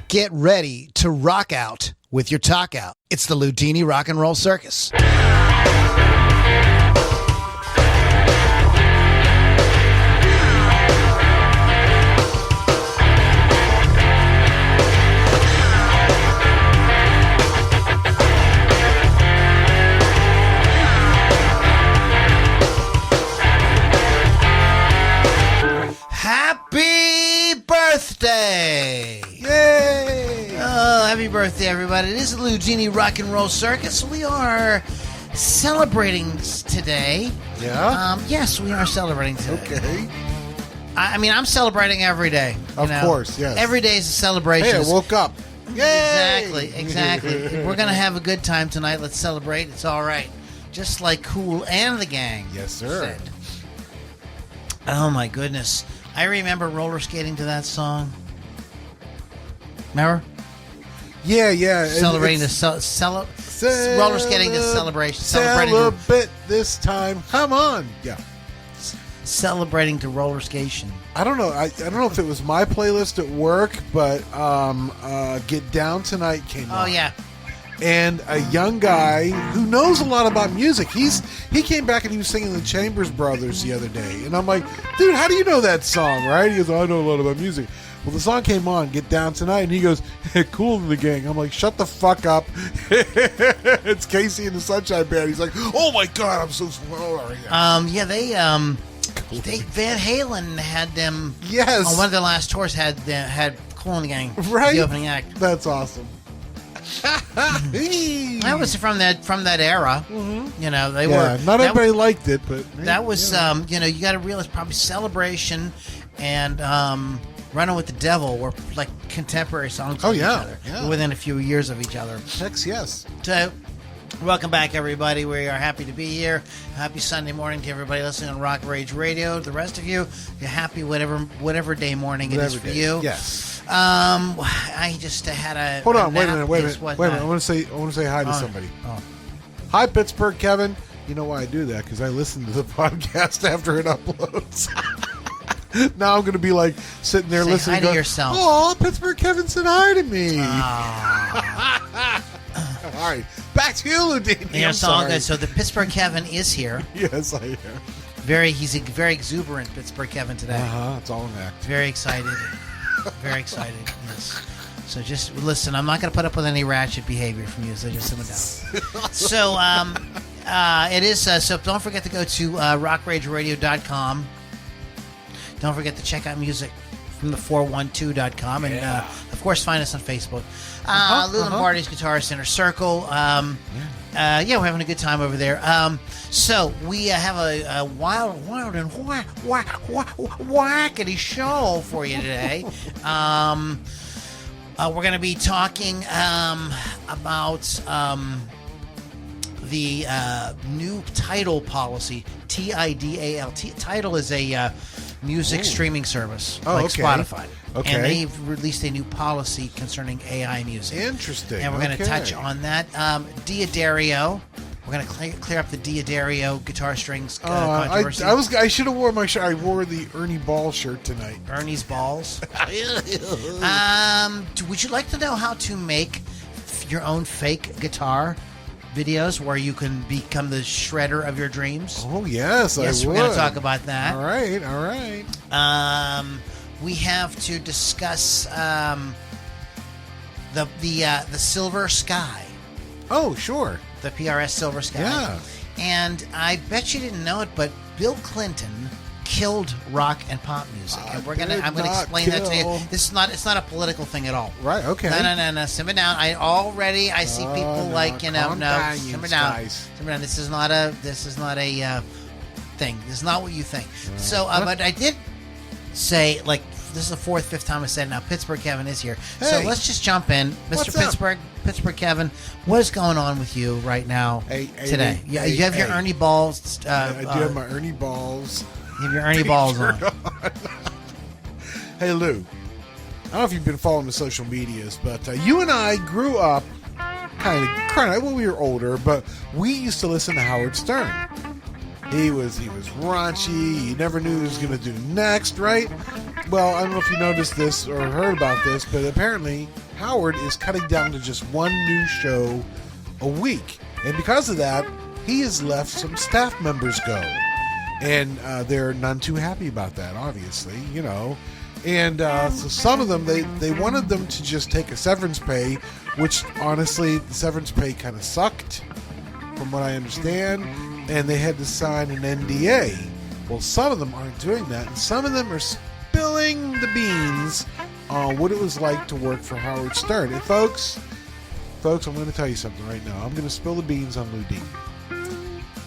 Get ready to rock out with your talk out. It's the Loudini Rock and Roll Circus. Happy birthday! Yay! Oh, happy birthday, everybody. It is the Loudini Rock and Roll Circus. We are celebrating today. Yeah? Yes, we are celebrating today. Okay. I mean, I'm celebrating every day. Of course, yes. Every day is a celebration. Hey, I woke up. Yay! Exactly. We're going to have a good time tonight. Let's celebrate. It's all right. Just like Cool and the gang. Yes, sir. Said. Oh, my goodness. I remember roller skating to that song. Remember? Yeah. Celebrating roller skating to celebration. Celebrate this time. Come on. Yeah. Celebrating to roller skating. I don't know. I don't know if it was my playlist at work, but Get Down Tonight came on. Oh, yeah. And a young guy who knows a lot about music. He came back and he was singing the Chambers Brothers the other day. And I'm like, dude, how do you know that song, right? He goes, I know a lot about music. Well, the song came on, Get Down Tonight, and he goes, hey, Cool in the Gang. I'm like, shut the fuck up. It's Casey and the Sunshine Band. He's like, oh my God, I'm so sorry. They Van Halen had them. Yes. On one of their last tours had Cool in the Gang. Right. The opening act. That's awesome. That was from that era. Mm-hmm. You know, they were. Not everybody liked it, but that was you got to realize probably Celebration and Running with the Devil were like contemporary songs of each other. Yeah. Within a few years of each other. Heck yes. So, welcome back, everybody. We are happy to be here. Happy Sunday morning to everybody listening on Rock Rage Radio. The rest of you, you're happy whatever day morning it is for you. Yes. I just had a hold on. Wait a minute. I want to say hi to somebody. Oh. Hi, Pittsburgh, Kevin. You know why I do that? Because I listen to the podcast after it uploads. Now I'm going to be like sitting there listening. Hi to yourself. Oh, Pittsburgh Kevin said hi to me. All right, back to you, Loudini. So the Pittsburgh Kevin is here. Yes, I am. He's a very exuberant Pittsburgh Kevin today. It's all an act. Very excited. Very excited. Yes. So just listen. I'm not going to put up with any ratchet behavior from you. So just simmer down. So it is. So don't forget to go to rockrageradio.com. Don't forget to check out music from the 412.com. And, of course, find us on Facebook. Lou Lombardi's Guitar Center Circle. We're having a good time over there. So we have a wild and wackety show for you today. We're going to be talking about the new TIDAL policy, TIDAL. TIDAL is a music streaming service like Spotify. Okay. And they've released a new policy concerning AI music. Interesting. And we're going to touch on that. Diodario. We're going to clear up the Diodario guitar strings controversy. I should have worn my shirt. I wore the Ernie Ball shirt tonight. Ernie's balls. Would you like to know how to make your own fake guitar videos where you can become the shredder of your dreams? Oh, yes, I would. We're going to talk about that. All right. We have to discuss the Silversky. Oh, sure. The PRS Silversky. Yeah. And I bet you didn't know it, but Bill Clinton killed rock and pop music. And I'm gonna explain that to you. It's not a political thing at all. Right, okay. No. Simmer down. I see people simmer down. Simmer down. This is not a thing. This is not what you think. So but I did say, like, this is the fourth, fifth time I said it now. Pittsburgh Kevin is here. Hey. So let's just jump in. Mr. Pittsburgh Kevin, what is going on with you right now today? You have your Ernie balls. I do have my Ernie balls. You have your Ernie balls on. Hey, Lou. I don't know if you've been following the social medias, but you and I grew up kind of when we were older, but we used to listen to Howard Stern. He was raunchy. You never knew what he was going to do next, right? well, I don't know if you noticed this or heard about this, but apparently Howard is cutting down to just one new show a week. And because of that, he has left some staff members go. And they're none too happy about that, obviously, you know. And so some of them, they wanted them to just take a severance pay, which honestly, the severance pay kind of sucked, from what I understand. And they had to sign an NDA. Well, some of them aren't doing that. And some of them are spilling the beans on what it was like to work for Howard Stern. And folks, I'm going to tell you something right now. I'm going to spill the beans on Loudini.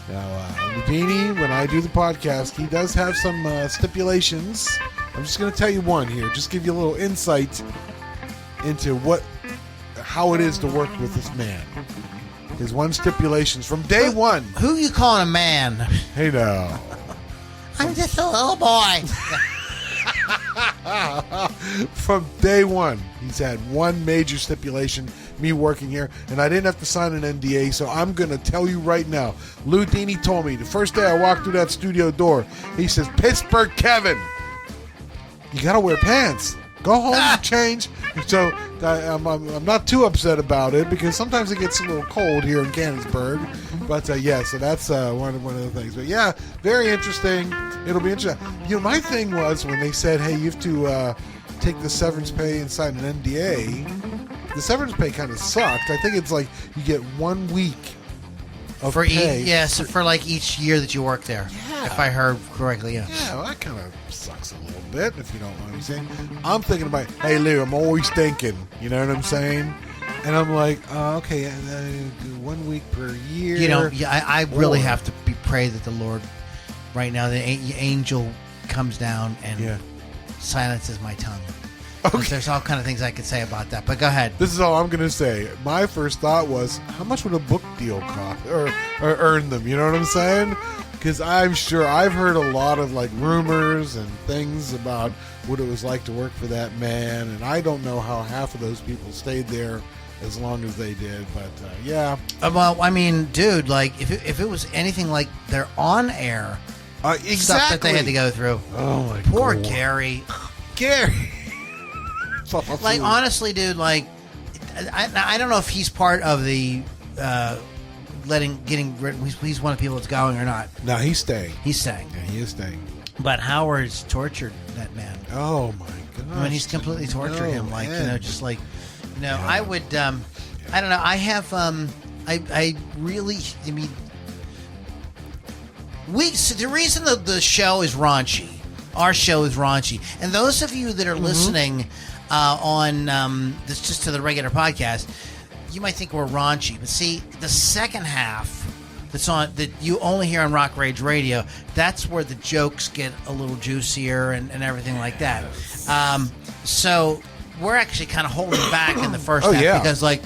Now, Loudini, when I do the podcast, he does have some stipulations. I'm just going to tell you one here. Just give you a little insight into how it is to work with this man. His one stipulations from day one. Who you calling a man? Hey now. I'm just a little boy. From day one, he's had one major stipulation, me working here, and I didn't have to sign an NDA, so I'm going to tell you right now. Loudini told me the first day I walked through that studio door, he says, Pittsburgh Kevin, you got to wear pants. Go home and change. So I'm not too upset about it because sometimes it gets a little cold here in Canonsburg. But yeah, so that's one of the things. But yeah, very interesting. It'll be interesting. You know, my thing was when they said, hey, you have to take the severance pay and sign an NDA. The severance pay kind of sucked. I think it's like you get 1 week of pay. So for like each year that you work there. Yeah. If I heard correctly, yeah. Yeah, well, that kind of sucks a little bit, if you don't mind me saying. I'm thinking about, hey, Lou, I'm always thinking. You know what I'm saying? And I'm like, okay, 1 week per year. You know, I really have to pray that the Lord, right now, the angel comes down and silences my tongue. Okay. There's all kind of things I could say about that, but go ahead. This is all I'm going to say. My first thought was, how much would a book deal cost or earn them? You know what I'm saying? Because I'm sure I've heard a lot of like rumors and things about what it was like to work for that man, and I don't know how half of those people stayed there as long as they did, but yeah. Well, I mean, dude, like if it was anything like their on-air stuff that they had to go through. Oh my poor God. Gary. Like honestly, dude, like I don't know if he's part of the getting rid. He's one of the people that's going or not. No, he's staying. He's staying. Yeah, he is staying. But Howard's tortured that man. Oh my God! I mean, he's completely tortured him. Like man. just like I would. I don't know. I have. I really. I mean, the reason the show is raunchy. Our show is raunchy, and those of you that are listening on this just to the regular podcast, you might think we're raunchy, but see the second half that's on that you only hear on Rock Rage Radio. That's where the jokes get a little juicier and everything like that. So we're actually kind of holding back in the first half because like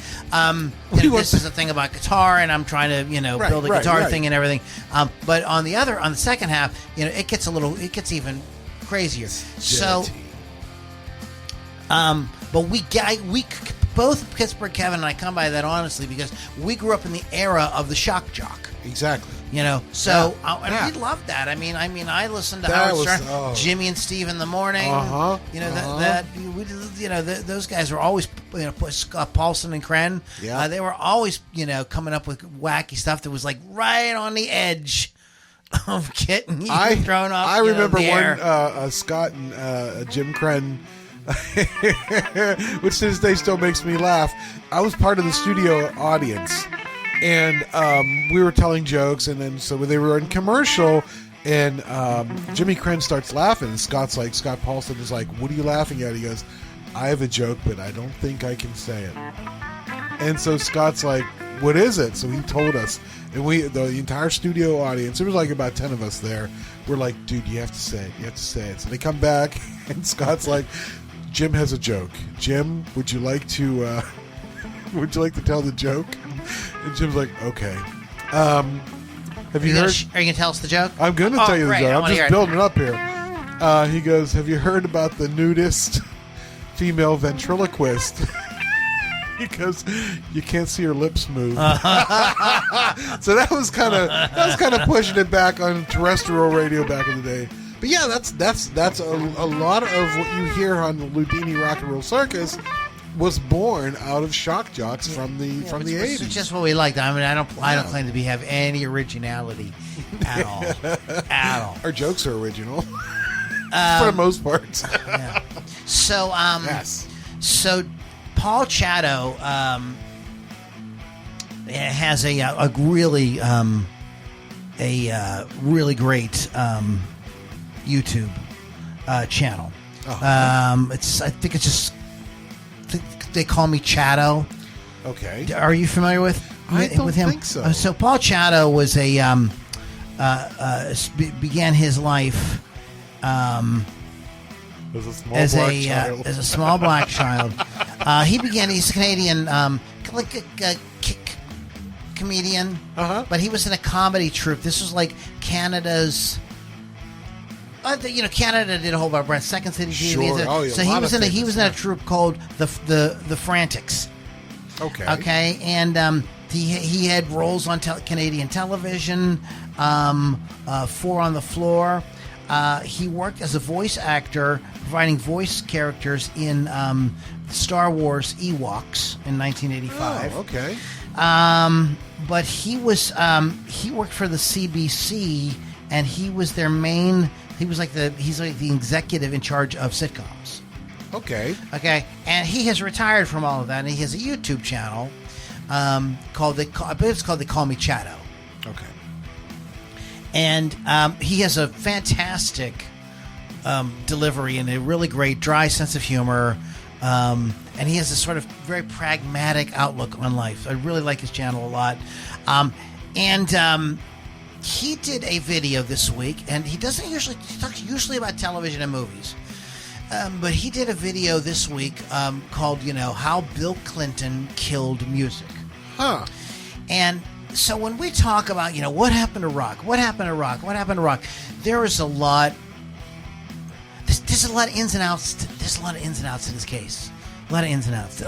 this is a thing about guitar, and I'm trying to build a guitar thing and everything. But on the second half, it gets even crazier. So, but we both Pittsburgh Kevin and I come by that honestly because we grew up in the era of the shock jock. Exactly. So and we loved that. I mean, I listened to Howard Stern, Jimmy and Steve in the morning. Those guys were always, Paulson and Kren. Yeah. They were always, coming up with wacky stuff that was like right on the edge of getting thrown off. I remember when Scott and Jim Kren, which to this day still makes me laugh. I was part of the studio audience. And we were telling jokes, and then so they were in commercial, and Jimmy Kren starts laughing, and Scott Paulson is like, "What are you laughing at?" He goes, "I have a joke, but I don't think I can say it." And so Scott's like, "What is it?" So he told us, and the entire studio audience, there was like about 10 of us there. We're like, "Dude, you have to say it. You have to say it." So they come back, and Scott's like, "Jim has a joke. Jim, would you like to tell the joke?" And Jim's like, okay. Have you heard? Are you going to tell us the joke? I'm going to tell you the joke. I'm just building it up here. He goes, have you heard about the nudist female ventriloquist? Because you can't see her lips move. So that was kind of pushing it back on terrestrial radio back in the day. But yeah, that's a lot of what you hear on the Loudini Rock and Roll Circus was born out of shock jocks from the 80s. It's just what we liked. I mean, I don't claim to have any originality at all. At all. Our jokes are original for the most part. Yeah. So yes. So Paul Chato has a really great YouTube channel. I think it's just they call me Chato. Okay. Are you familiar with I don't with him? think so. So Paul Chato was began his life as a small black child. He's a Canadian comedian, but he was in a comedy troupe. This was like Canada's. Canada did a whole lot of Second City TV. Sure. Oh, yeah, so he was in a troupe called the Frantics. Okay. Okay, and he had roles on Canadian television. 4 on the Floor. He worked as a voice actor, providing voice characters in Star Wars Ewoks in 1985. Oh, okay. But he worked for the CBC, and he was their main. He's like the executive in charge of sitcoms. Okay. Okay, and he has retired from all of that, and he has a YouTube channel called They Call Me Chato. Okay. And he has a fantastic delivery and a really great dry sense of humor. And he has a sort of very pragmatic outlook on life. I really like his channel a lot. He did a video this week, and he talks usually about television and movies. But he did a video this week called, How Bill Clinton Killed Music. Huh. And so when we talk about, what happened to rock, there is a lot. There's a lot of ins and outs. There's a lot of ins and outs in this case. A lot of ins and outs.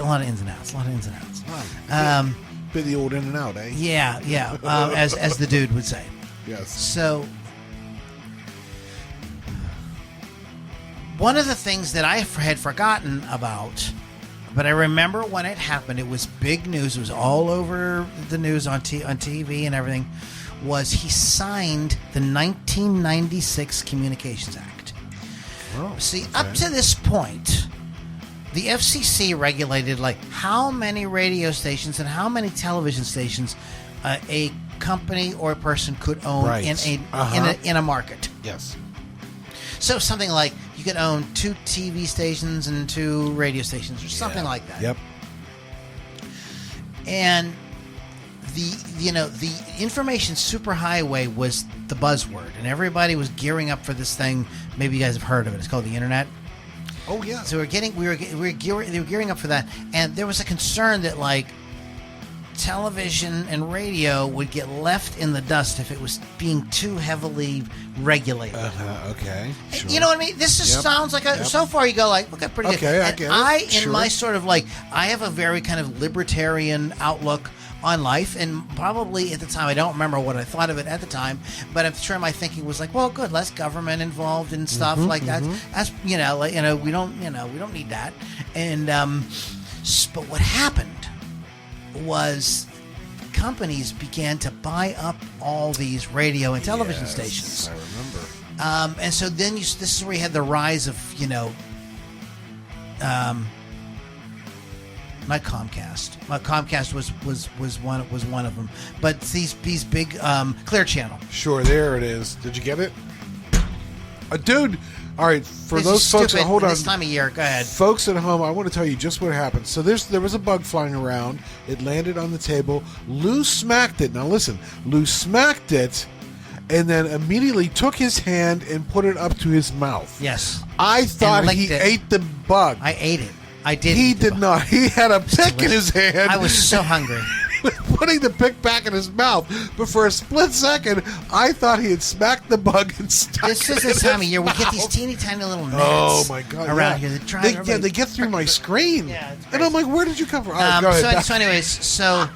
Bit the old in and out, eh? Yeah. As the dude would say. Yes. So one of the things that I had forgotten about, but I remember when it happened, it was big news. It was all over the news on TV and everything, was he signed the 1996 Communications Act. Oh, See, okay. up to this point, the FCC regulated like how many radio stations and how many television stations a company or a person could own Right. in a market. Yes. So something like you could own 2 TV stations and 2 radio stations or something like that. Yep. And the information superhighway was the buzzword, and everybody was gearing up for this thing. Maybe you guys have heard of it. It's called the internet. Oh yeah. So they were gearing up for that, and there was a concern that like television and radio would get left in the dust if it was being too heavily regulated. Okay. Sure. You know what I mean? This just sounds like so far you go like, okay, pretty good. Okay, I And get it. in Sure. my sort of like, I have a very kind of libertarian outlook on life, and probably at the time I don't remember what I thought of it at the time, but I'm sure my thinking was like, well, good, less government involved and stuff like that. That's we don't need that. And but what happened was companies began to buy up all these radio and television stations. I remember. And so then this is where you had the rise of, not Comcast. Comcast was one of them. But these big Clear Channel. Sure, there it is. Did you get it? Dude, all right, for those folks, hold on. This time of year, go ahead. Folks at home, I want to tell you just what happened. So there was a bug flying around. It landed on the table. Lou smacked it. Now listen, Lou smacked it and then immediately took his hand and put it up to his mouth. Yes. I thought And he licked it. ate the bug. I ate it. I did. He did not. He had a pick in his hand. I was so hungry. Putting the pick back in his mouth, but for a split second, I thought he had smacked the bug and stuck This it is the in time of his year we get these mouth. teeny tiny little gnats. Oh my god! Around yeah. here, They get through my screen, Yeah, it's and I'm like, "Where did you come from?" All right, go ahead. So anyways, so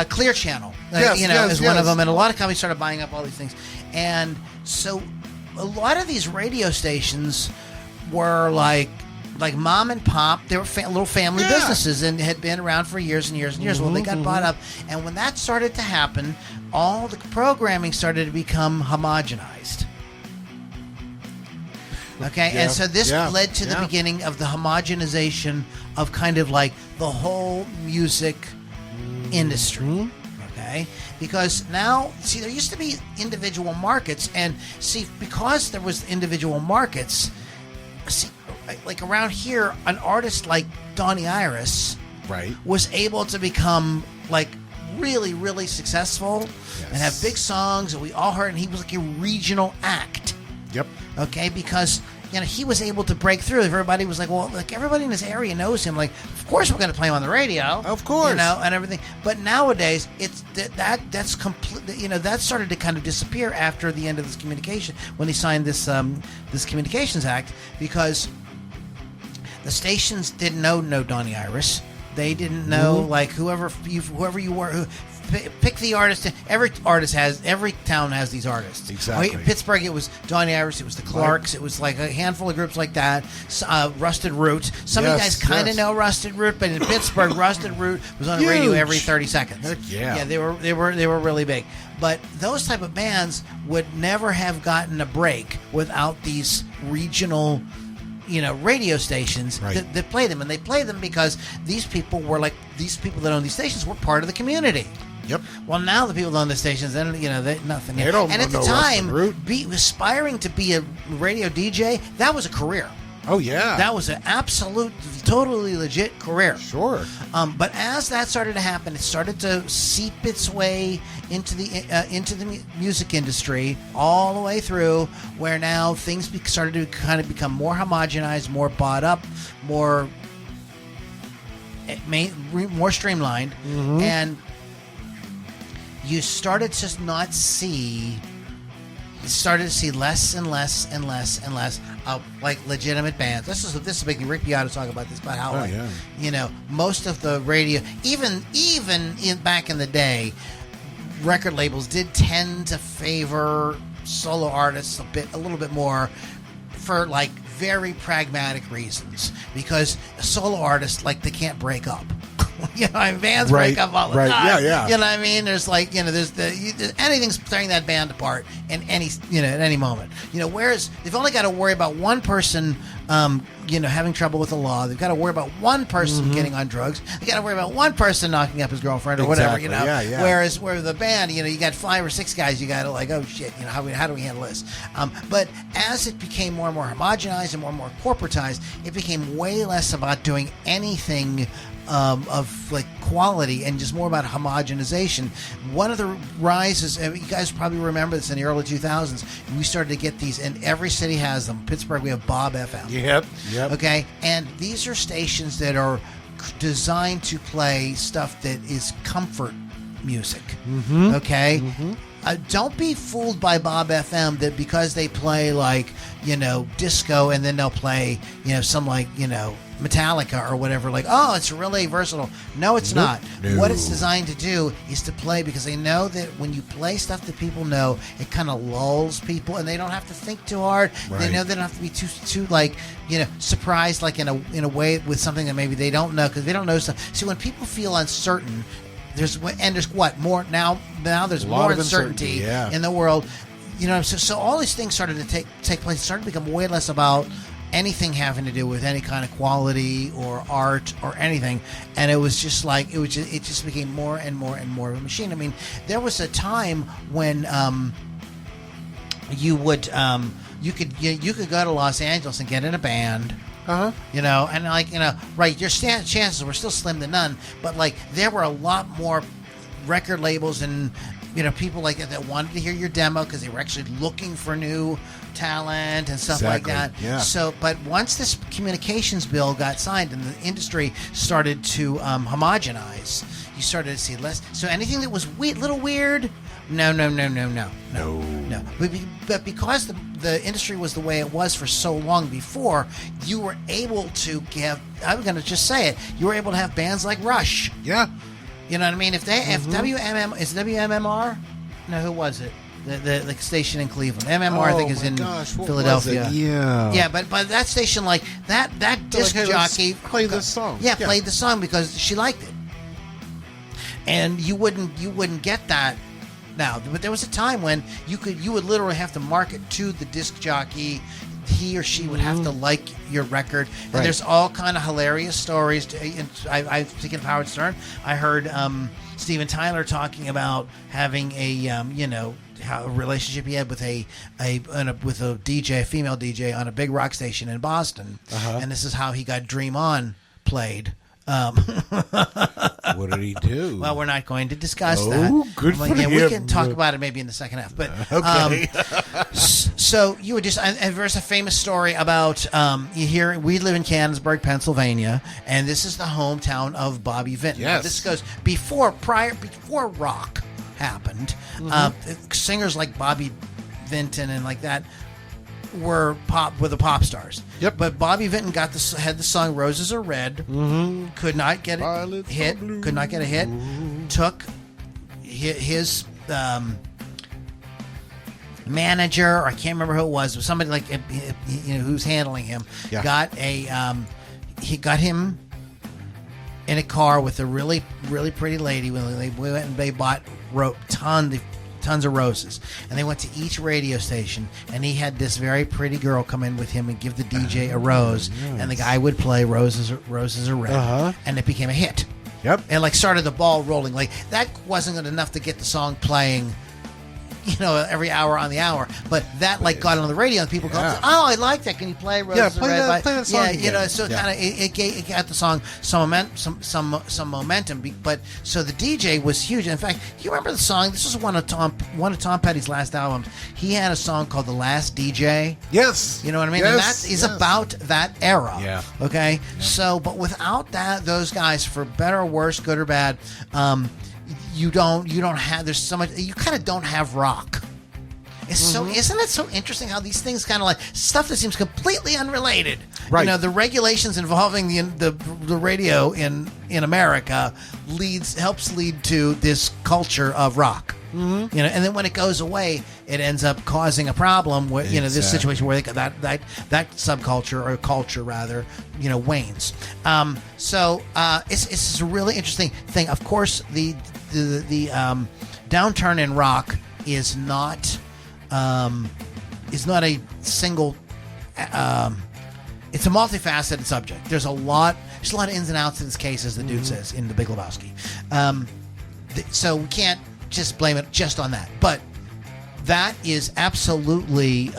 Clear Channel, Yes, is one of yes. them, and a lot of companies started buying up all these things, and so a lot of these radio stations were like mom and pop. They were little family businesses and had been around for years and years and years. Well, they got bought up, and when that started to happen, all the programming started to become homogenized. Okay, and so this led to the beginning of the homogenization of kind of like the whole music industry. Okay, because now, see, there used to be individual markets, and see, because there was individual markets, see, like around here, an artist like Donnie Iris was able to become like really, really successul and have big songs, and we all heard, and he was like a regional act. Yep. Okay, because he was able to break through. Everybody was like, well, like everybody in this area knows him. Like, of course we're going to play him on the radio. Of course. And everything. But nowadays, it's that's completely, that started to kind of disappear after the end of this communication, when he signed this this Communications Act, because the stations didn't know Donnie Iris. They didn't know, like, whoever you were. Pick the artist. Every town has these artists. Exactly. In Pittsburgh, it was Donnie Iris. It was the Clarks. It was like a handful of groups like that. Rusted Root. Some of you guys kind of know Rusted Root, but in Pittsburgh, Rusted Root was on the radio every 30 seconds. Heck yeah. Yeah, they were really big. But those type of bands would never have gotten a break without these regional, radio stations that play them. And they play them because these people that own these stations were part of the community. Yep. Well, now the people on the stations, they nothing. They don't and at the time, aspiring to be a radio DJ, that was a career. Oh yeah, that was an absolute, totally legit career. Sure. But as that started to happen, it started to seep its way into the music industry, all the way through, where now things started to kind of become more homogenized, more bought up, more streamlined, and you started to not see. You started to see less and less and less and less of like legitimate bands. This is making Rick Beato talk about this, about how most of the radio, even back in the day, record labels did tend to favor solo artists a little bit more for like very pragmatic reasons, because a solo artist, like, they can't break up. Bands break up all the time. Yeah. You know what I mean? There's like, there's anything's tearing that band apart in at any moment. Whereas they've only got to worry about one person, having trouble with the law. They've got to worry about one person getting on drugs. They got to worry about one person knocking up his girlfriend or whatever. Yeah. Whereas the band, you got 5 or 6 guys. You got to like, oh shit, how do we handle this? But as it became more and more homogenized and more corporatized, it became way less about doing anything of like quality and just more about homogenization. One of the rises, you guys probably remember this in the early 2000s, we started to get these, and every city has them. Pittsburgh, we have Bob FM. Yep. Okay, and these are stations that are designed to play stuff that is comfort music. Okay. Don't be fooled by Bob FM that because they play like, disco, and then they'll play, some like, Metallica or whatever, like, oh, it's really versatile. No, it's not. No. What it's designed to do is to play, because they know that when you play stuff that people know, it kind of lulls people, and they don't have to think too hard. Right. They know they don't have to be too like, surprised, like in a way with something that maybe they don't know, because they don't know stuff. See, when people feel uncertain, there's what more now there's more uncertainty in the world. So all these things started to take place. It started to become way less about anything having to do with any kind of quality or art or anything, and it was just like it just became more and more and more of a machine. I mean, there was a time when you could go to Los Angeles and get in a band. And like, right, your chances were still slim to none, but like there were a lot more record labels and people like that wanted to hear your demo because they were actually looking for new talent and stuff like that. Yeah. So, but once this communications bill got signed and the industry started to homogenize, you started to see less. So anything that was little weird, no. But because the industry was the way it was for so long before, you were able to give. I'm going to just say it. You were able to have bands like Rush. Yeah. You know what I mean? If WMM is WMMR, no, who was it? the station in Cleveland. MMR, I think, is in what Philadelphia. was it? Yeah. Yeah, but that station, like that disc hey, let's jockey play this song. Yeah, played the song because she liked it, and you wouldn't get that now. But there was a time when you would literally have to market to the disc jockey. He or she would have to like your record, and there's all kind of hilarious stories. I thinking of Howard Stern. I heard Steven Tyler talking about having a how a relationship he had with a DJ, a female DJ on a big rock station in Boston, and this is how he got Dream On played. What did he do? Well, we're not going to discuss that. Good for him. We can talk about it maybe in the second half. But okay. So you would just and there's a famous story about we live in Canonsburg, Pennsylvania, and this is the hometown of Bobby Vinton. Yes. Now, this goes before rock happened. Singers like Bobby Vinton and like that were the pop stars. Yep. But Bobby Vinton had the song "Roses Are Red." Could not get a hit. Could not get a hit. Took his manager, or I can't remember who it was, but somebody like who's handling him. Yeah. He got him in a car with a really, really pretty lady. When they went and they bought tons of roses, and they went to each radio station, and he had this very pretty girl come in with him and give the DJ a rose, and the guy would play Roses Are Red, and it became a hit. Yep. And like started the ball rolling. Like that wasn't good enough to get the song playing, every hour on the hour, but that like got on the radio, and people go, "Oh, I like that. Can you play Roses Are Red?" Play that song again. So kind of it got the song some momentum. But so the DJ was huge. In fact, do you remember the song? This was one of Tom Petty's last albums. He had a song called "The Last DJ." Yes. You know what I mean? Yes, And that is about that era. Yeah. Okay. Yeah. So, but without those guys, for better or worse, good or bad, you don't have. There's so much. You kind of don't have rock. It's so. Isn't it so interesting how these things kind of like stuff that seems completely unrelated. Right. The regulations involving the radio in America helps lead to this culture of rock. And then when it goes away, it ends up causing a problem where this situation where that subculture or culture rather wanes. So it's a really interesting thing. Of course, the downturn in rock is not a single. It's a multifaceted subject. There's a lot of ins and outs in this case, as the dude says in The Big Lebowski. So we can't just blame it just on that. But that is absolutely.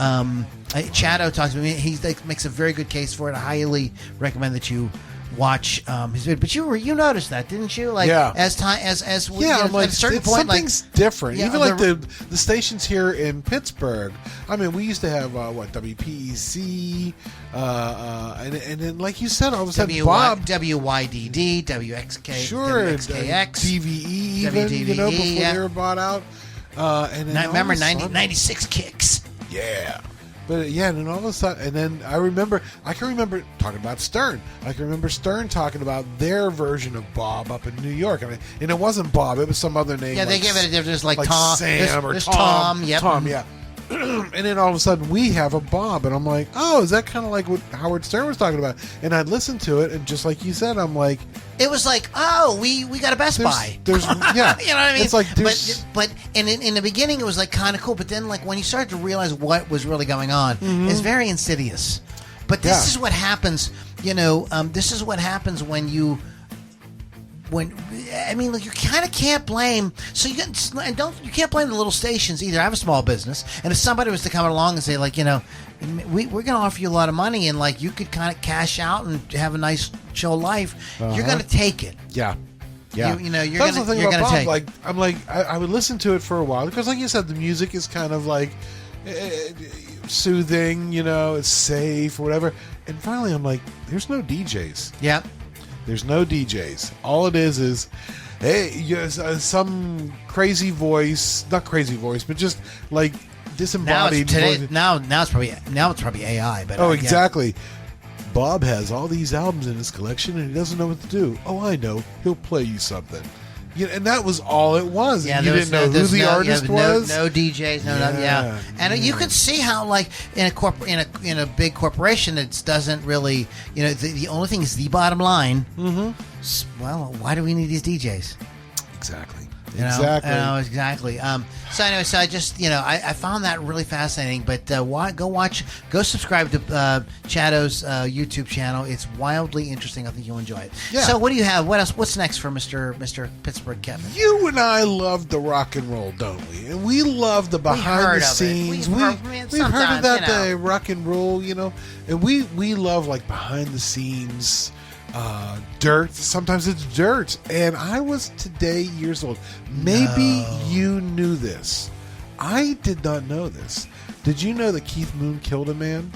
Chato talks to me. He makes a very good case for it. I highly recommend that you watch his video. But you noticed that, didn't you? Like as time as at a certain point, something's different. Even like the stations here in Pittsburgh. I mean, we used to have WPEC, and then like you said, all of a sudden Bob WYDD, WXK, sure, WXKX, DVE even WDVE, before they were bought out. And then remember 96 Kicks. Yeah. But and then all of a sudden, and then I can remember talking about Stern. I can remember Stern talking about their version of Bob up in New York. I mean, and it wasn't Bob; it was some other name. Yeah, they gave it a different, like Tom, Sam or there's Tom. Yep. Tom, yeah. And then all of a sudden, we have a Bob, and I'm like, oh, is that kind of like what Howard Stern was talking about? And I'd listen to it, and just like you said, I'm like, it was like, oh, we got a Best Buy. There's you know what I mean? It's like but in the beginning it was like kind of cool, but then like when you start to realize what was really going on, it's very insidious. But this is what happens, this is what happens when you kind of can't blame. So you can't blame the little stations either. I have a small business, and if somebody was to come along and say like, we're going to offer you a lot of money, and like you could kind of cash out and have a nice chill life, you're going to take it. Yeah. You're That's going the thing about to Bob. I would listen to it for a while because, like you said, the music is kind of like soothing. It's safe or whatever. And finally, I'm like, there's no DJs. Yeah. There's no DJs. All it is, hey, yes, some crazy voice, not crazy voice, but just like disembodied. Now it's probably AI. But exactly. Bob has all these albums in his collection, and he doesn't know what to do. Oh, I know. He'll play you something. Yeah, and that was all it was. Yeah, And you didn't know who the artist was. No DJs, and you could see how, like, in a big corporation, it doesn't really, the only thing is the bottom line. Mm-hmm. Well, why do we need these DJs? Exactly. Exactly. So anyway, I just I found that really fascinating. But go subscribe to Chato's YouTube channel. It's wildly interesting. I think you'll enjoy it. Yeah. So what do you have? What else? What's next for Mr. Pittsburgh Kevin? You and I love the rock and roll, don't we? And we love the behind the scenes. We've heard of that, the rock and roll, and we love like behind the scenes. Dirt. Sometimes it's dirt. And I was today years old. Maybe you knew this. I did not know this. Did you know that Keith Moon killed a man?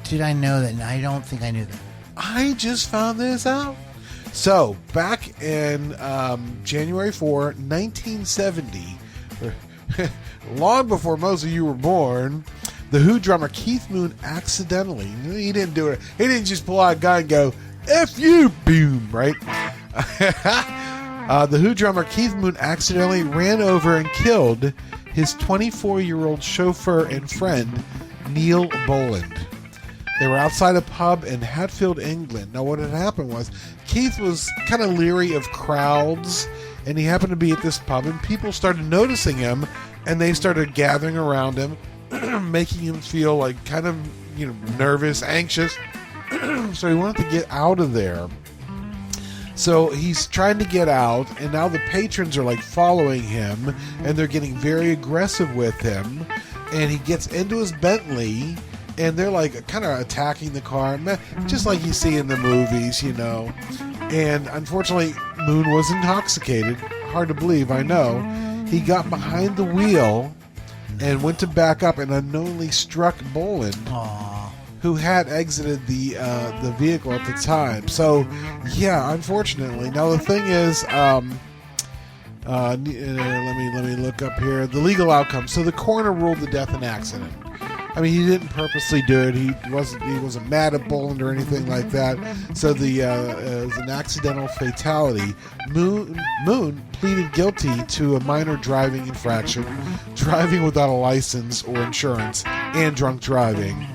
Did I know that? I don't think I knew that. I just found this out. So, back in January 4, 1970, long before most of you were born, the Who drummer Keith Moon accidentally, he didn't do it, he didn't just pull out a gun and go, F you, boom, right? The Who drummer Keith Moon accidentally ran over and killed his 24-year-old chauffeur and friend, Neil Boland. They were outside a pub in Hatfield, England. Now, what had happened was Keith was kind of leery of crowds, and he happened to be at this pub, and people started noticing him, and they started gathering around him, making him feel like kind of, nervous, anxious. So he wanted to get out of there. So he's trying to get out, and now the patrons are like following him, and they're getting very aggressive with him. And he gets into his Bentley, and they're like kind of attacking the car, just like you see in the movies, And unfortunately, Moon was intoxicated. Hard to believe, I know. He got behind the wheel and went to back up and unknowingly struck Boland, who had exited the vehicle at the time. So, yeah, unfortunately. Now the thing is, let me look up here. The legal outcome. So the coroner ruled the death an accident. I mean, he didn't purposely do it. He wasn't mad at Boland or anything like that. So it was an accidental fatality. Moon pleaded guilty to a minor driving infraction, driving without a license or insurance, and drunk driving.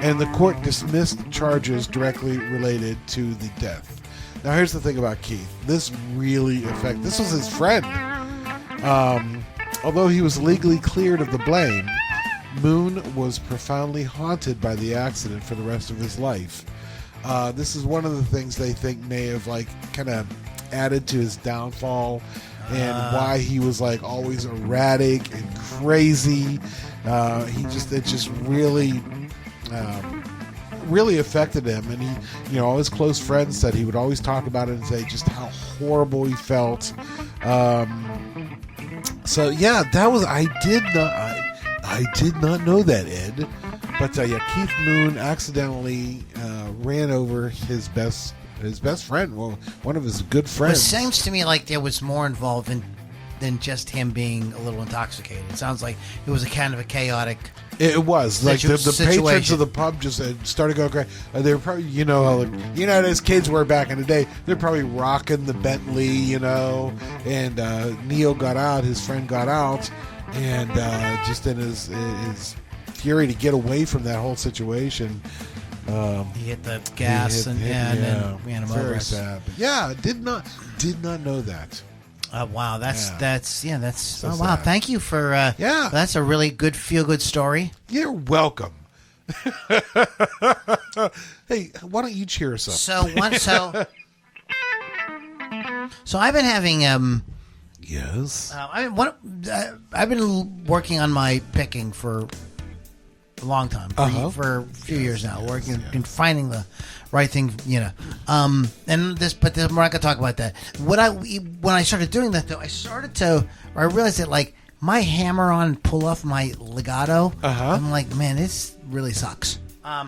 And the court dismissed charges directly related to the death. Now, here's the thing about Keith. This was his friend. Although he was legally cleared of the blame, Moon was profoundly haunted by the accident for the rest of his life. This is one of the things they think may have kind of added to his downfall and why he was always erratic and crazy. It just really affected him, and he, all his close friends said he would always talk about it and say just how horrible he felt. So yeah, that was I did not know that, Ed. But Keith Moon accidentally ran over his best friend, one of his good friends. It seems to me like there was more involved than just him being a little intoxicated. It sounds like it was a kind of a chaotic. It was like the patrons of the pub just started going crazy. They were probably, how as kids were back in the day, they're probably rocking the Bentley, and Neil got out, his friend got out. And just in his fury to get away from that whole situation, he hit the gas and ran him over. Very sad. But yeah, did not know that. Wow, that's so oh, wow. sad. Thank you for that's a really good feel good story. You're welcome. Hey, why don't you cheer us up? So I've been having Yes. I've been working on my picking for a long time, for a few years now, working and finding the right thing, and but we're not gonna talk about that. When I started doing that, though, I realized that my hammer on pull off my legato, I'm like, man, this really sucks. I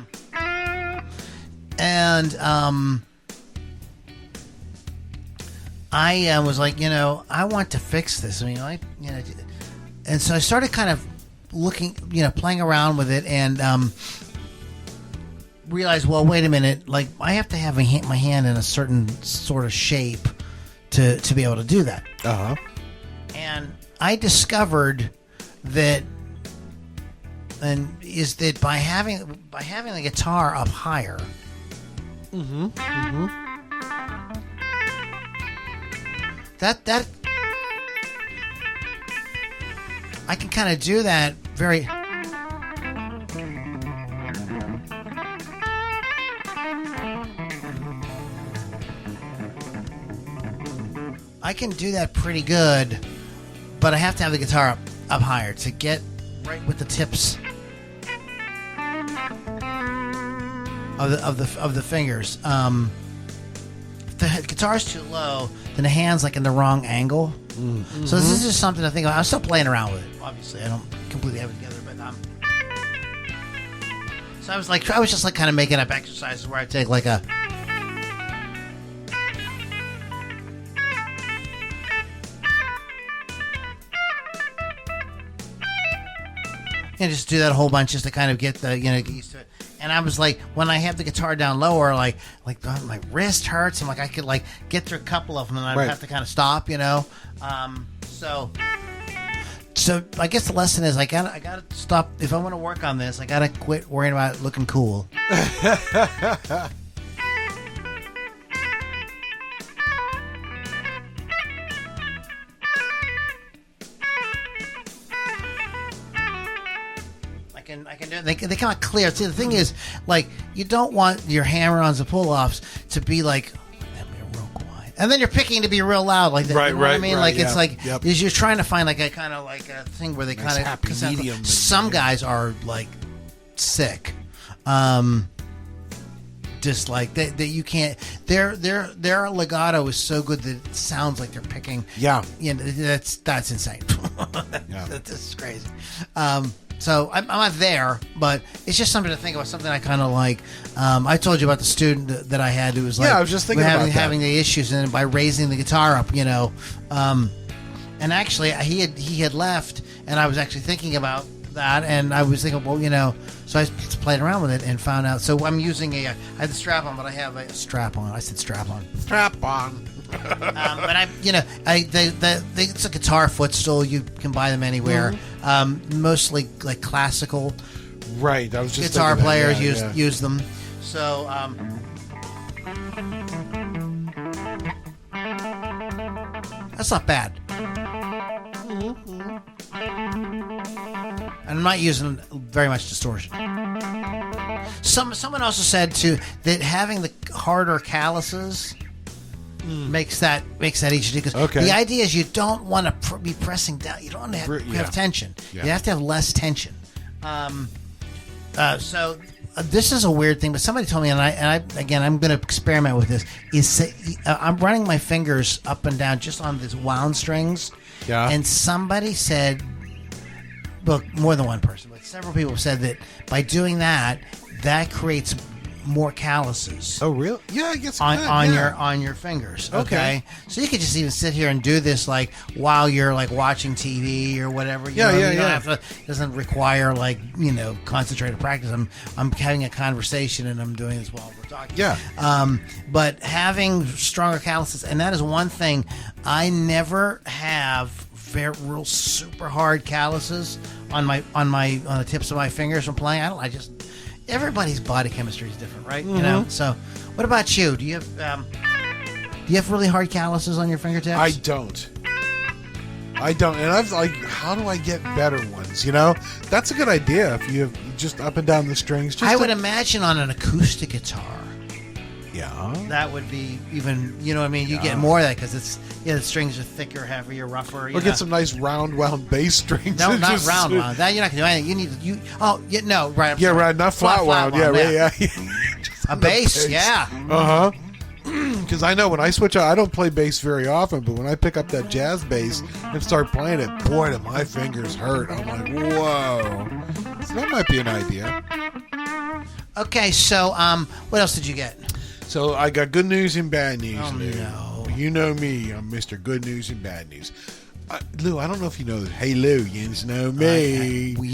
was like, I want to fix this. And so I started kind of looking, playing around with it, and realized, well, wait a minute, I have to have my hand in a certain sort of shape to be able to do that. And I discovered that, that by having the guitar up higher, that I can kind of do that very. I can do that pretty good, but I have to have the guitar up higher to get right with the tips of the fingers. If the guitar's too low, then the hand's like in the wrong angle. So this is just something to think about. I'm still playing around with it. Obviously, I don't completely have it together, but so I was just like kind of making up exercises where I take like a. And just do that a whole bunch just to kind of get get used to it. And I was like, when I have the guitar down lower, like my wrist hurts, and like I could like get through a couple of them, and I'd have to kind of stop, So I guess the lesson is I gotta stop. If I want to work on this, I gotta quit worrying about looking cool. I can do it. They come out clear. See, the thing is, like, you don't want your hammer-ons and pull-offs to be like, that be real quiet, and then you're picking to be real loud, like that. Right, you know what I mean? Like, yeah. it's like is you're trying to find like a kind of like a thing where they kind of happy medium. Some guys are like sick, just like that you can't. Their legato is so good that it sounds like they're picking. Yeah, that's insane. Yeah. That's crazy. So I'm not there, but it's just something to think about. Something I kind of like. I told you about the student that I had who was like, I was just thinking about having the issues, and by raising the guitar up, and actually he had left, and I was actually thinking about that, and I was thinking, well, so I played around with it and found out. So I'm using I had the strap on, but I have a strap on. I said strap on. Strap on. But it's a guitar footstool. You can buy them anywhere. Mostly like classical. Right. I was just guitar players use them. So that's not bad. And I'm not using very much distortion. Someone also said too that having the harder calluses makes that easier. Because the idea is you don't want to be pressing down. You don't want to have tension. Yeah. You have to have less tension. So this is a weird thing, but somebody told me, and I again, I'm going to experiment with this. I'm running my fingers up and down just on these wound strings. Yeah. And somebody said, well, more than one person, but several people said that by doing that creates more calluses. Oh, really? Yeah, I guess on your fingers. Okay. So you could just even sit here and do this like while you're like watching TV or whatever. You don't have to, it doesn't require like concentrated practice. I'm having a conversation and I'm doing this while we're talking. Yeah. But having stronger calluses, and that is one thing I never have. Real super hard calluses on the tips of my fingers from playing. Everybody's body chemistry is different, right? Mm-hmm. So, what about you? Do you have really hard calluses on your fingertips? I don't. And I've like, how do I get better ones? That's a good idea. If you have just up and down the strings. I would imagine on an acoustic guitar. Yeah. That would be even. You know what I mean? You get more of that because the strings are thicker, heavier, rougher. Or get some nice wound bass strings. No, not round. That you're not gonna do anything. You need. Right. Yeah, right. Not flat wound. Yeah, right. Yeah. A bass. Yeah. Because I know when I switch out, I don't play bass very often, but when I pick up that jazz bass and start playing it, boy, do my fingers hurt. I'm like, whoa. So that might be an idea. Okay, so what else did you get? So I got good news and bad news, Lou. No. You know me. I'm Mr. Good News and Bad News. Lou, I don't know if you know this. Hey, Lou, yins know me. We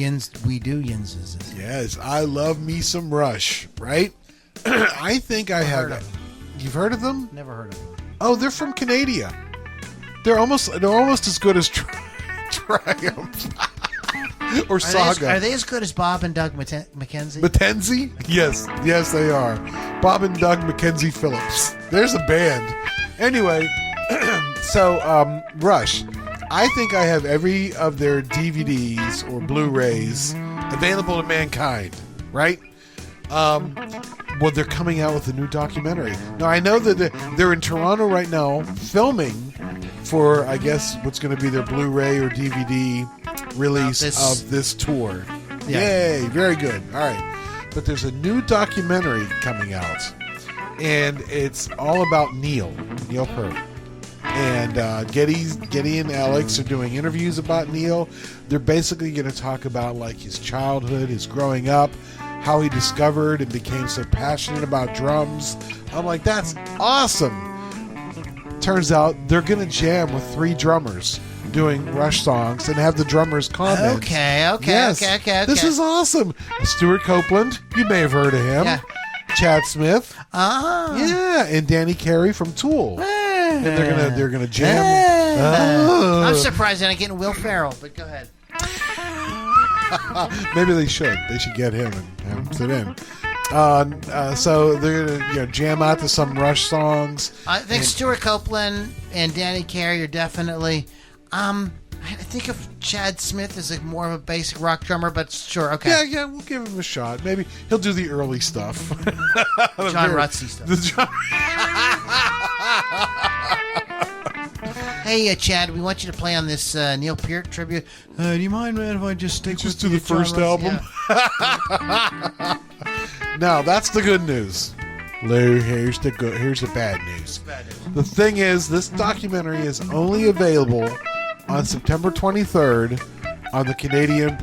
do yinses. Yes, I love me some Rush, right? I think I have. You've heard of them? Never heard of them. Oh, they're from Canada. They're almost as good as Triumph or Saga. Are they as good as Bob and Doug McKenzie? Mackenzie? Yes, they are. Bob and Doug McKenzie Phillips. There's a band. Anyway, so Rush. I think I have every of their DVDs or Blu-rays available to mankind, right? Well, they're coming out with a new documentary. Now, I know that they're in Toronto right now filming for, I guess, what's going to be their Blu-ray or DVD release of this tour. Yeah. Yay, very good. All right. But there's a new documentary coming out, and it's all about Neil Peart. And Getty and Alex are doing interviews about Neil. They're basically going to talk about like his childhood, his growing up, how he discovered and became so passionate about drums. I'm like, that's awesome. Turns out they're going to jam with 3 drummers doing Rush songs and have the drummers comment. Okay. This is awesome. Stuart Copeland, you may have heard of him. Yeah. Chad Smith. Ah. Yeah, and Danny Carey from Tool. And they're gonna jam. I'm surprised they're not getting Will Ferrell, but go ahead. Maybe they should. They should get him and have him sit in. So they're gonna jam out to some Rush songs. I think Stuart Copeland and Danny Carey are definitely. I think of Chad Smith as more of a basic rock drummer, but sure, okay. Yeah, we'll give him a shot. Maybe he'll do the early stuff. John Rutsey stuff. Hey, Chad, we want you to play on this Neil Peart tribute. Do you mind, man, if I just stick with to the first album? Yeah. Now, that's the good news. Lou, here's the bad news. The thing is, this documentary is only available on September 23rd on the Canadian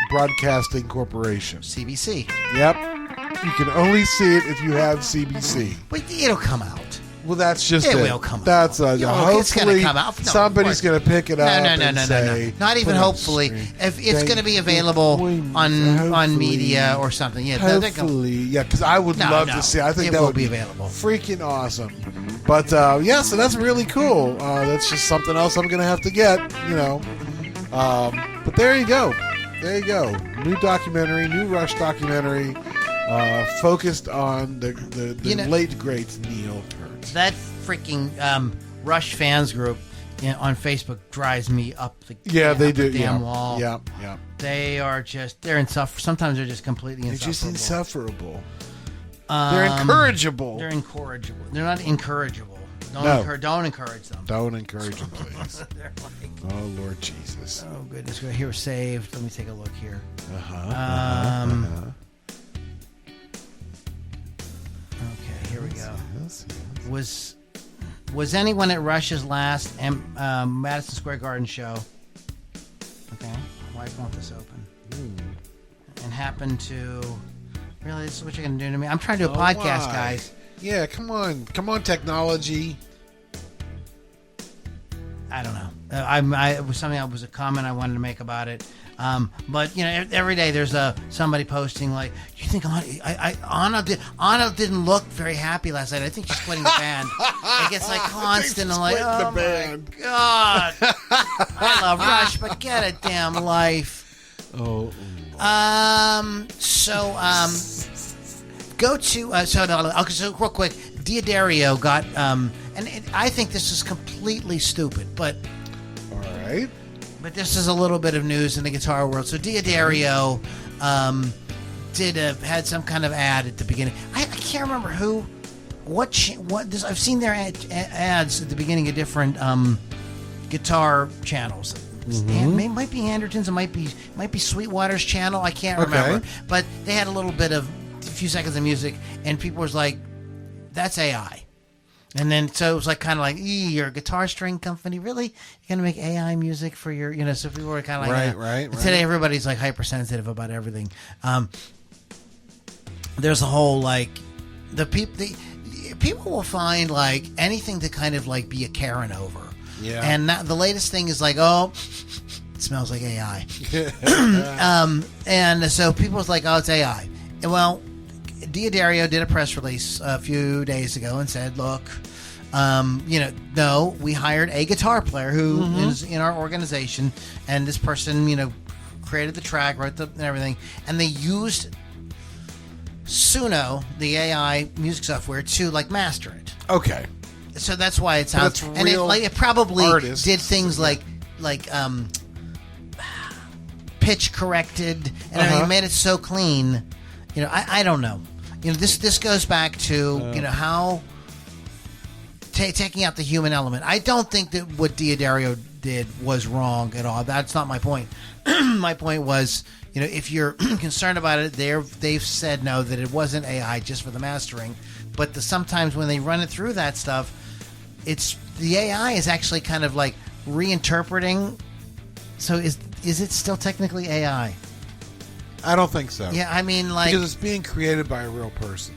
Broadcasting Corporation. CBC. Yep. You can only see it if you have CBC. But it'll come out. Well, that's just it. It will come that's out. Hopefully, it's going to come out. No, somebody's going to pick it up. No. Not even hopefully. If it's going to be available on media or something. Yeah, hopefully. Yeah, because I would love to see. I think that would be available. Freaking awesome. But so that's really cool. That's just something else I'm going to have to get. But there you go. New documentary, new Rush documentary, focused on the late great Neil Peart. That freaking Rush fans group on Facebook drives me up the damn wall. Yeah. They're insufferable. Sometimes they're just completely insufferable. They're just insufferable. They're incorrigible. They're not encourageable. Don't encourage them. Don't encourage them, please. Oh, Lord Jesus. Oh, goodness. Here, we're saved. Let me take a look here. Okay, here we go. Yes. Was anyone at Rush's last Madison Square Garden show? Okay, why won't this open? And happened to... Really, this is what you're going to do to me? I'm trying to do a podcast, guys. Yeah, come on, technology. I don't know. It was something. It was a comment I wanted to make about it. But every day there's somebody posting like, "Do you think Anna didn't look very happy last night? I think she's quitting the band." It gets like constant. I'm like, "Oh my god, I love Rush, but get a damn life." Oh. Go to so real quick. Diodario got I think this is completely stupid, but all right. But this is a little bit of news in the guitar world. So Diodario had some kind of ad at the beginning. I can't remember I've seen their ads at the beginning of different guitar channels. It might be Anderton's, it might be Sweetwater's channel. I can't remember. But they had a few seconds of music, and people was like, "That's AI." And then, so it was like kind of like, you're a guitar string company, really? You're gonna make AI music for your, So people were kind of like, right. Today, everybody's like hypersensitive about everything. There's a whole like, the people will find like anything to kind of like be a Karen over. Yeah. And the latest thing is like, it smells like AI. And so people's like, it's AI. And well, Diodario did a press release a few days ago and said, look, No, we hired a guitar player who is in our organization, and this person, created the track, wrote and everything, and they used Suno, the AI music software, to master it. Okay. So that's why it sounds, But it's and real it probably artists. did things like pitch corrected, and everything, made it so clean. I don't know. This goes back to how taking out the human element. I don't think that what Diodario did was wrong at all. That's not my point. My point was, if you're concerned about it, they've said no, that it wasn't AI just for the mastering. But sometimes when they run it through that stuff, it's the AI is actually kind of reinterpreting. So is it still technically AI? I don't think so. Yeah, I mean, because it's being created by a real person.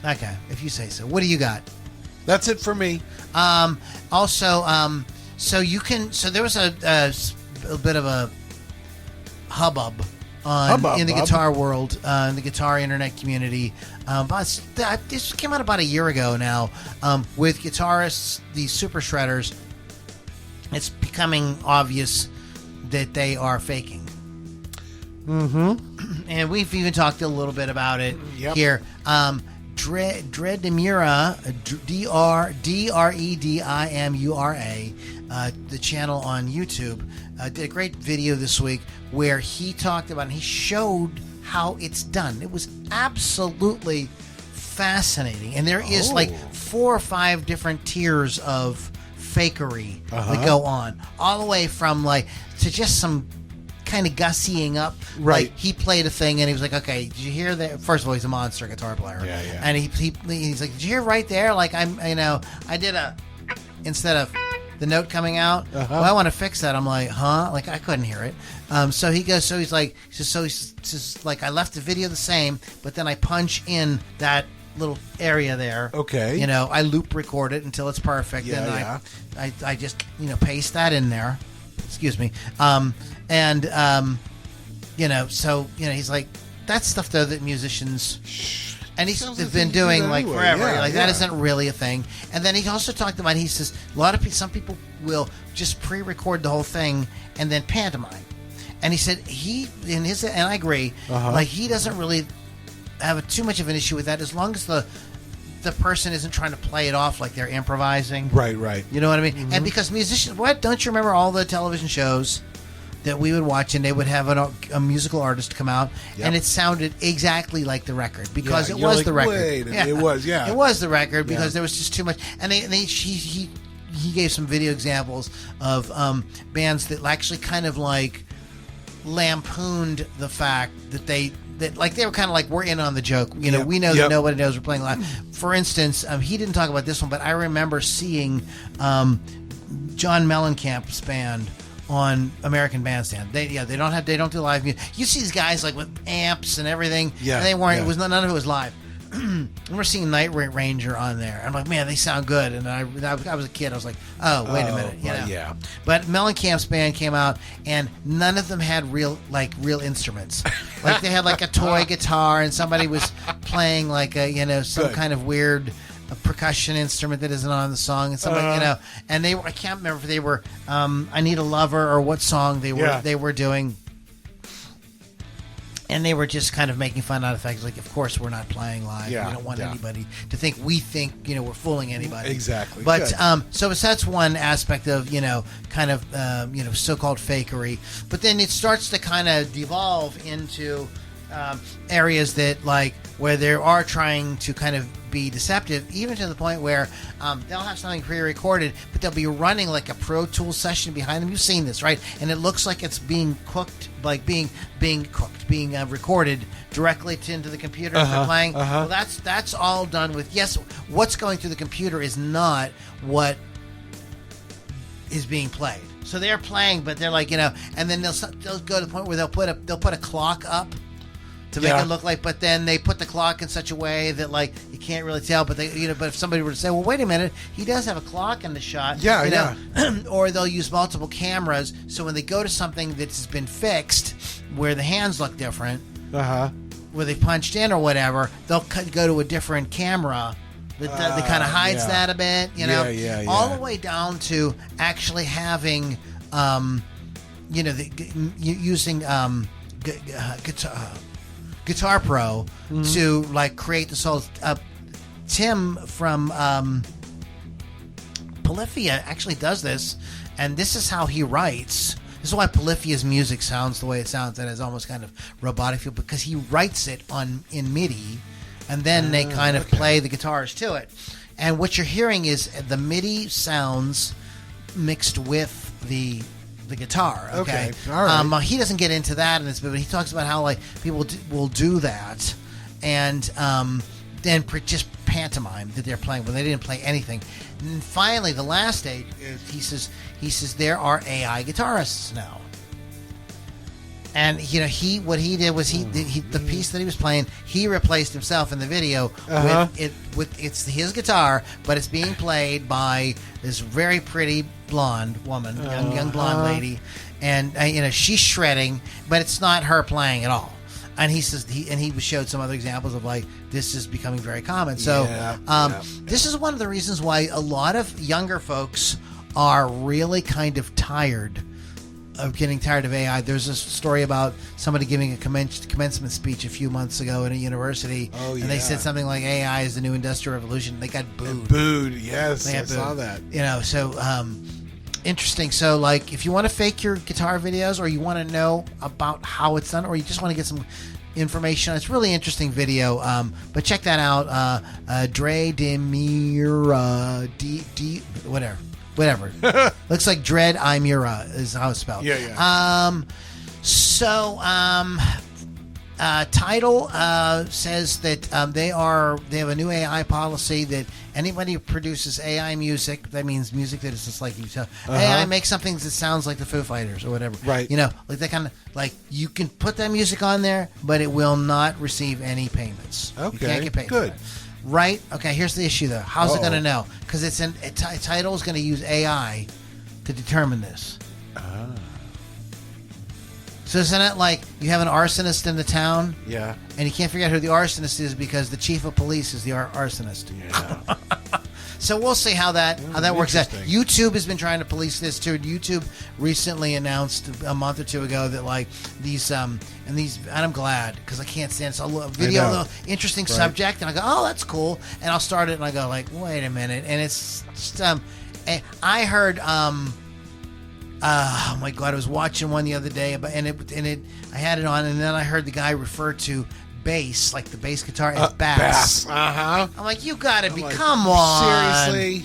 Okay, if you say so. What do you got? That's it for me. Also, so you can. So there was a bit of a hubbub in the guitar world, in the guitar internet community. But this came out about a year ago now. With guitarists, these super shredders, it's becoming obvious that they are faking. Mm-hmm. And we've even talked a little bit about it here. Dredimura, Dredimura, the channel on YouTube, did a great video this week where he talked about and he showed how it's done. It was absolutely fascinating. And there is 4 or 5 different tiers of fakery that go on, all the way from to just some kind of gussying up. Right. He played a thing and he was like, okay, did you hear that? First of all, he's a monster guitar player. Yeah. And he's like, did you hear right there? I did instead of the note coming out, well, I want to fix that. I'm like, huh? I couldn't hear it. So he goes, I left the video the same, but then I punch in that little area there. Okay. I loop record it until it's perfect. Yeah, and I just, paste that in there. Excuse me. He's like, that's stuff though that musicians, and he's been doing forever. That isn't really a thing. And then he also talked about, he says some people will just pre-record the whole thing and then pantomime. And he said and I agree, he doesn't really have too much of an issue with that as long as the person isn't trying to play it off like they're improvising. Right. You know what I mean? Mm-hmm. And because musicians, don't you remember all the television shows that we would watch, and they would have a musical artist come out, and it sounded exactly like the record because it was the record. It was the record because there was just too much. And he gave some video examples of bands that actually kind of lampooned the fact that they were kind of we're in on the joke. We know that nobody knows we're playing live. For instance, he didn't talk about this one, but I remember seeing John Mellencamp's band on American Bandstand. They don't do live music. You see these guys with amps and everything. Yeah, and they weren't. It was none of it was live. We're seeing Night Ranger on there. I'm like, man, they sound good. And I was a kid. I was like, oh, wait a minute. Yeah. But Mellencamp's band came out, and none of them had real instruments. They had a toy guitar, and somebody was playing some kind of weird percussion instrument that isn't on the song, and somebody and I can't remember if they were I Need a Lover or what song they were doing. And they were just kind of making fun out of the fact, of course we're not playing live. We don't want anybody to think we're fooling anybody. Exactly. But so that's one aspect of kind of so-called fakery. But then it starts to kind of devolve into areas that where they are trying to kind of be deceptive, even to the point where they'll have something pre-recorded, but they'll be running a Pro Tools session behind them. You've seen this, right? And it looks like it's being cooked, being recorded directly into the computer as they're playing. Well, that's all done with. Yes, what's going through the computer is not what is being played. So they're playing, but they're and then they'll go to the point where they'll put a clock up to make it look but then they put the clock in such a way that you can't really tell, but they but if somebody were to say, well, wait a minute, he does have a clock in the shot, or they'll use multiple cameras, so when they go to something that's been fixed where the hands look different, where they punched in or whatever, they'll go to a different camera that kind of hides that a bit, you know, yeah. all the way down to actually having, using Guitar Pro to like create the solos. Tim from Polyphia actually does this, and this is how he writes. This is why Polyphia's music sounds the way it sounds, and is almost kind of robotic feel, because he writes it in MIDI, and then they kind of play the guitars to it. And what you're hearing is the MIDI sounds mixed with the guitar. Okay. All right. He doesn't get into that in this, but he talks about how like people will do that, and then just pantomime that they're playing, but they didn't play anything. And finally, the last stage, he says there are AI guitarists now. And what he did was the piece that he was playing, he replaced himself in the video with it's his guitar, but it's being played by this very pretty blonde woman, young blonde lady, and she's shredding, but it's not her playing at all. And he says he showed some other examples of like this is becoming very common. So this is one of the reasons why a lot of younger folks are really kind of getting tired of AI. There's a story about somebody giving a commencement speech a few months ago in a university, and they said something like AI is the new industrial revolution. They got booed. Yes, I saw that. So interesting. So like if you want to fake your guitar videos, or you want to know about how it's done, or you just want to get some information, it's a really interesting video, but check that out. Dredimura, whatever. Looks like Dredimura is how it's spelled. TIDAL says that they have a new AI policy that anybody who produces AI music, that means music that is just like you tell, AI makes something that sounds like the Foo Fighters or whatever. Right. Like that kind of, like you can put that music on there, but it will not receive any payments. Okay. You can't get paid Good. for it. Right? Okay, here's the issue though. How's it going to know? Because TIDAL is going to use AI to determine this. So isn't it like you have an arsonist in the town? Yeah. And you can't figure out who the arsonist is because the chief of police is the arsonist. Yeah. So we'll see how that works out. YouTube has been trying to police this too. YouTube recently announced a month or two ago that like these and I'm glad because I can't stand a video, a interesting subject, and I go, oh, that's cool, and I'll start it and I go like, wait a minute, and it's just I heard oh my god, I was watching one the other day, I had it on, and then I heard the guy refer to bass, like the bass guitar, as bass. I'm like, you gotta come on, seriously.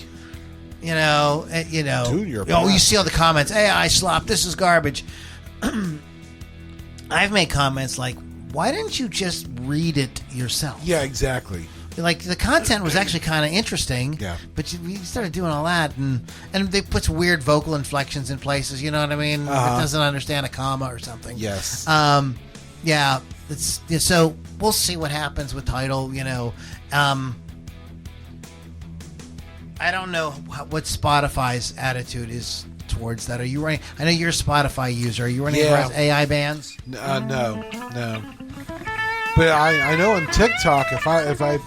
Dude, you see all the comments. AI slop. This is garbage. I've made comments like, why didn't you just read it yourself? Yeah, exactly. Like the content was actually kind of interesting, but you started doing all that, and they put weird vocal inflections in places. You know what I mean? It doesn't understand a comma or something. Yes. Yeah. So we'll see what happens with TIDAL. I don't know what Spotify's attitude is towards that. Are you running? I know you're a Spotify user. Are you running AI bands? No. But I know on TikTok, if I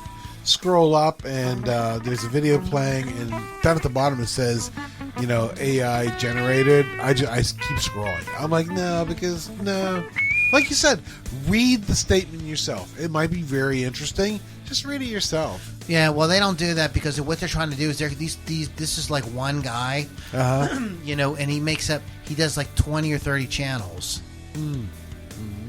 scroll up and there's a video playing, and down at the bottom it says, AI generated, I keep scrolling. I'm like, no, because like you said, read the statement yourself. It might be very interesting. Just read it yourself. Yeah, well, they don't do that because what they're trying to do is this is like one guy, and he does like 20 or 30 channels,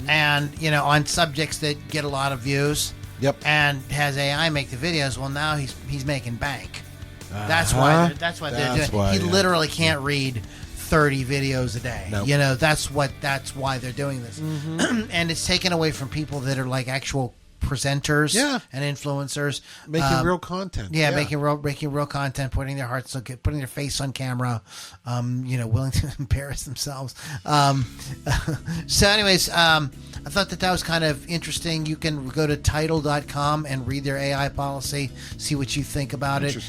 and on subjects that get a lot of views. Yep. And has AI make the videos. Well, now he's making bank. That's why they're doing it. He literally can't read 30 videos a day. Nope. That's why they're doing this. And it's taken away from people that are like actual presenters and influencers, making real content. Making real content, putting their hearts, putting their face on camera, willing to embarrass themselves. So anyways, I thought that was kind of interesting. You can go to TIDAL.com and read their AI policy, see what you think about it.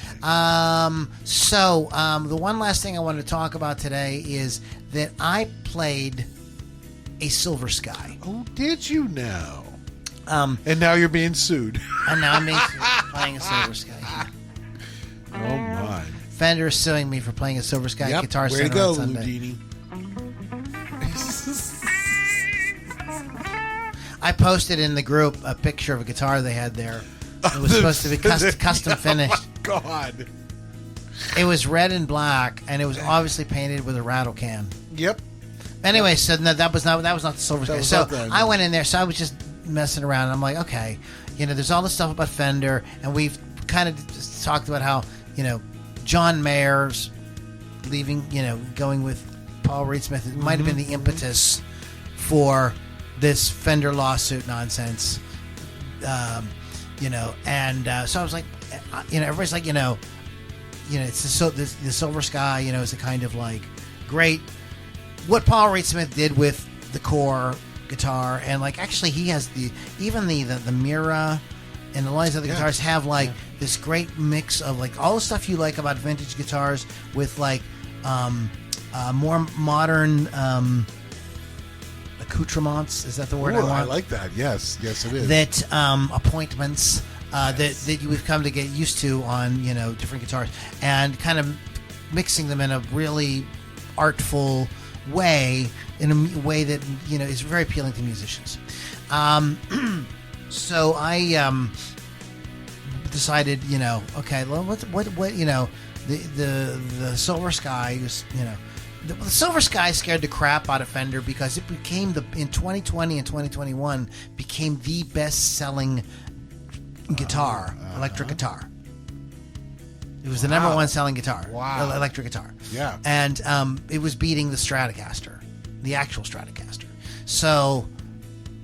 So the one last thing I wanted to talk about today is that I played a Silversky. Oh, did you now? And now you're being sued. And now I'm playing a Silversky. Oh my! Fender is suing me for playing a Silversky Guitar Way Center to go, on Sunday. Loudini. I posted in the group a picture of a guitar they had there. It was supposed to be custom finished. Oh, God. It was red and black, and it was obviously painted with a rattle can. Yep. Anyway, so no, that was not the Silversky. So that. I went in there, so I was just messing around. I'm like, okay, there's all this stuff about Fender, and we've kind of just talked about how, John Mayer's leaving, going with Paul Reed Smith. It might have been the impetus for this Fender lawsuit nonsense. And so I was like, everybody's like, it's the Silversky, is a kind of like great. What Paul Reed Smith did with the core guitar, and like actually he has the Mira and a lot of these other guitars have like this great mix of like all the stuff you like about vintage guitars with like more modern accoutrements. Is that the word I want? I like that. Yes, it is. That appointments that we've come to get used to on different guitars, and kind of mixing them in a really artful way, in a way that is very appealing to musicians. So I decided, okay, well, what the Silversky is, the Silversky scared the crap out of Fender because it became in 2020 and 2021 became the best-selling guitar, electric guitar. It was the number one selling guitar, electric guitar. Yeah. And it was beating the Stratocaster, the actual Stratocaster. So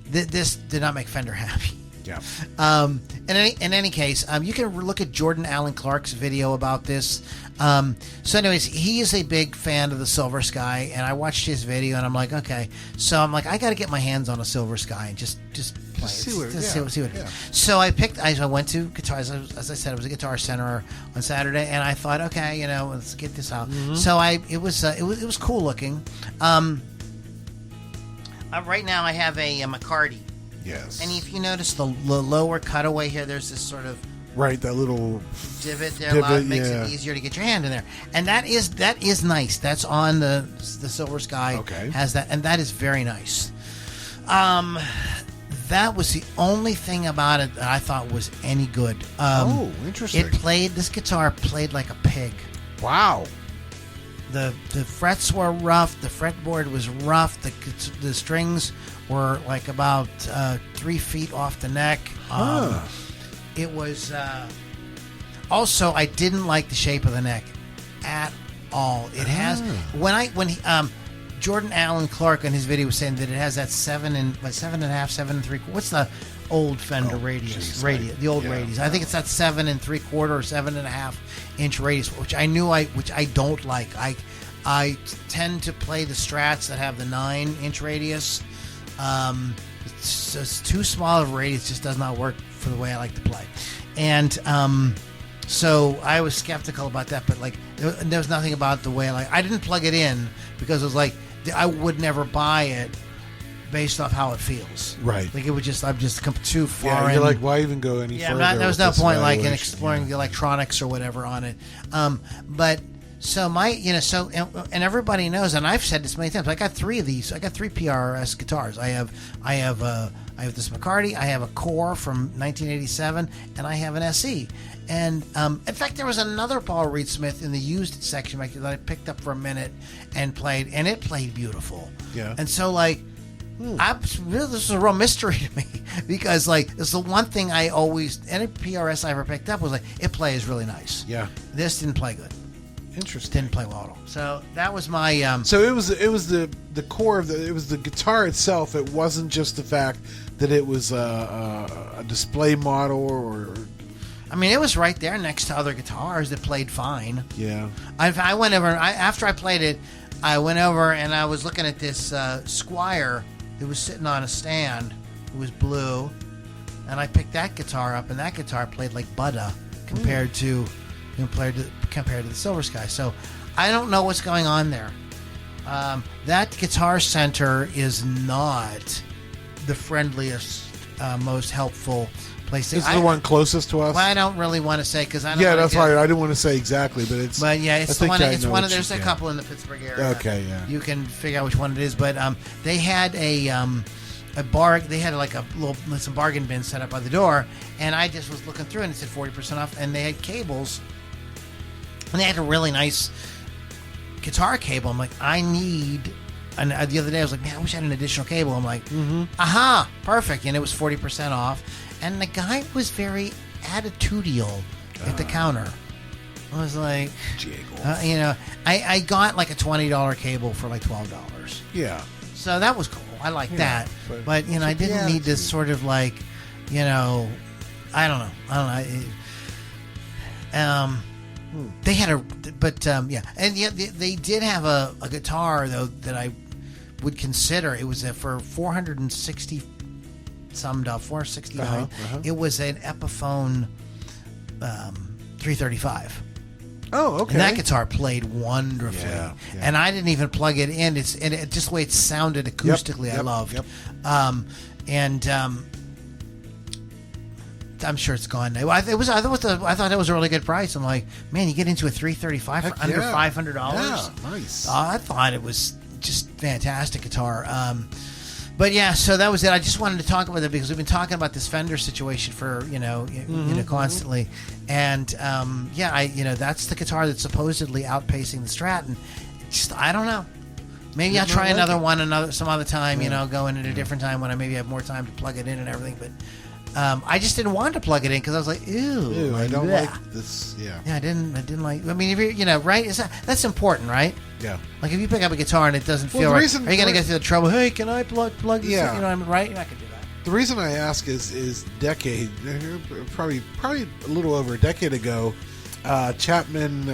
this did not make Fender happy. Yeah. In any case, you can look at Jordan Allen Clark's video about this. So anyways, he is a big fan of the Silversky, and I watched his video, and I'm like, okay. So I'm like, I got to get my hands on a Silversky and just play it. See what it is. So I went to guitars. As I said, it was a Guitar Center on Saturday, and I thought, okay, let's get this out. Mm-hmm. So it was cool looking. Right now I have a McCarty. Yes. And if you notice the lower cutaway here, there's this sort of that little divot there. Makes it easier to get your hand in there, and that is nice. That's on the Silversky. Okay. Has that, and that is very nice. That was the only thing about it that I thought was any good. Interesting. This guitar played like a pig. Wow. The frets were rough. The fretboard was rough. The strings were like about 3 feet off the neck. It was also, I didn't like the shape of the neck at all. It has Jordan Allen Clark in his video was saying that it has that 7.5, 7.75. What's the old Fender radius? The old radius. I think it's that 7.75 or 7.5 inch radius, which I don't like. I tend to play the Strats that have the 9-inch radius. It's too small of a radius, just does not work for the way I like to play. And so I was skeptical about that, but like there was nothing about the way I didn't plug it in because it was like I would never buy it based off how it feels. Right. Like it would just, I'm just come too far. Yeah, you're like, why even go any further? Yeah, there was no point like in exploring the electronics or whatever on it. But so and everybody knows, and I've said this many times. I got 3 of these. I got 3 PRS guitars. I have this McCarty. I have a Core from 1987, and I have an SE. And in fact, there was another Paul Reed Smith in the used section that I picked up for a minute and played, and it played beautiful. Yeah. And so this is a real mystery to me because it's the one thing I always, any PRS I ever picked up was it plays really nice. Yeah. This didn't play good. Interesting. Didn't play well at all. So that was my. So it was the core of it was the guitar itself. It wasn't just the fact that it was a display model or. I mean, it was right there next to other guitars that played fine. Yeah. I went over. After I played it, I went over and I was looking at this Squire that was sitting on a stand. It was blue, and I picked that guitar up, and that guitar played like butter compared to the Silversky. So I don't know what's going on there. That Guitar Center is not the friendliest most helpful place. Is it the one closest to us? Well, I don't really want to say because I don't. Yeah, that's right. I didn't want to say exactly, but it's. But yeah, it's the one. It's one of. There's a yeah. couple in the Pittsburgh area. Okay, yeah. You can figure out which one it is, but they had a bar. They had like some bargain bin set up by the door, and I just was looking through and it said 40% off, and they had cables, and they had a really nice guitar cable. I'm like, I need. And the other day I was like, man, I wish I had an additional cable. I'm like, aha, perfect, and it was 40% off, and the guy was very attitudinal at the counter. I was like, I got like a $20 cable for like $12. Yeah. So that was cool. I like that. But I didn't need this sort of like, I don't know. They had and they did have a guitar though that I would consider. It was for $460 some $469. It was an Epiphone 335. Oh, okay. And that guitar played wonderfully. Yeah. And I didn't even plug it in. It just the way it sounded acoustically, I loved. Yep. I'm sure it's gone now. I thought it was a really good price. I'm like, man, you get into a 335 for under $500. Yeah, nice. I thought it was just fantastic guitar. But yeah, so that was it. I just wanted to talk about it because we've been talking about this Fender situation for constantly, and that's the guitar that's supposedly outpacing the Strat, and just I don't know. Maybe I'll try another one some other time. Going at a different time when I maybe have more time to plug it in and everything. But I just didn't want to plug it in because I was like, ew, I don't like this. Yeah. Yeah, I didn't like. I mean, if you're, right? That's important, right? Yeah. Like if you pick up a guitar and it doesn't feel right, are you going to go through the trouble? Hey, can I plug this? Yeah. Right? You're not going to do that. The reason I ask is probably a little over a decade ago, Chapman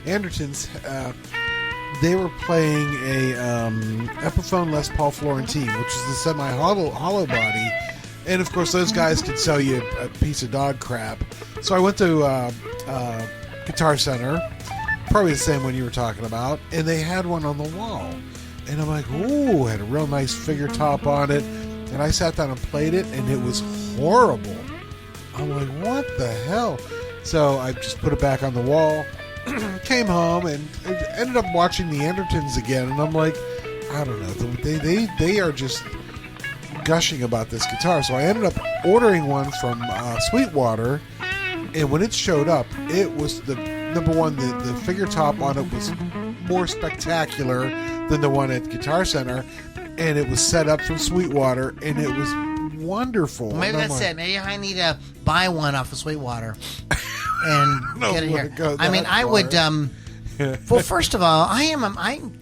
Andertons. They were playing a Epiphone Les Paul Florentine, which is the semi-hollow body. And, of course, those guys could sell you a piece of dog crap. So I went to Guitar Center, probably the same one you were talking about, and they had one on the wall. And I'm like, ooh, had a real nice figure top on it. And I sat down and played it, and it was horrible. I'm like, what the hell? So I just put it back on the wall, came home, and ended up watching the Andertons again. And I'm like, I don't know. They are just gushing about this guitar. So I ended up ordering one from Sweetwater, and when it showed up, it was the number one. The figure top on it was more spectacular than the one at Guitar Center, and it was set up from Sweetwater, and it was wonderful. Well, maybe that's it. Maybe I need to buy one off of Sweetwater and get it here. I mean, I would. Well, first of all,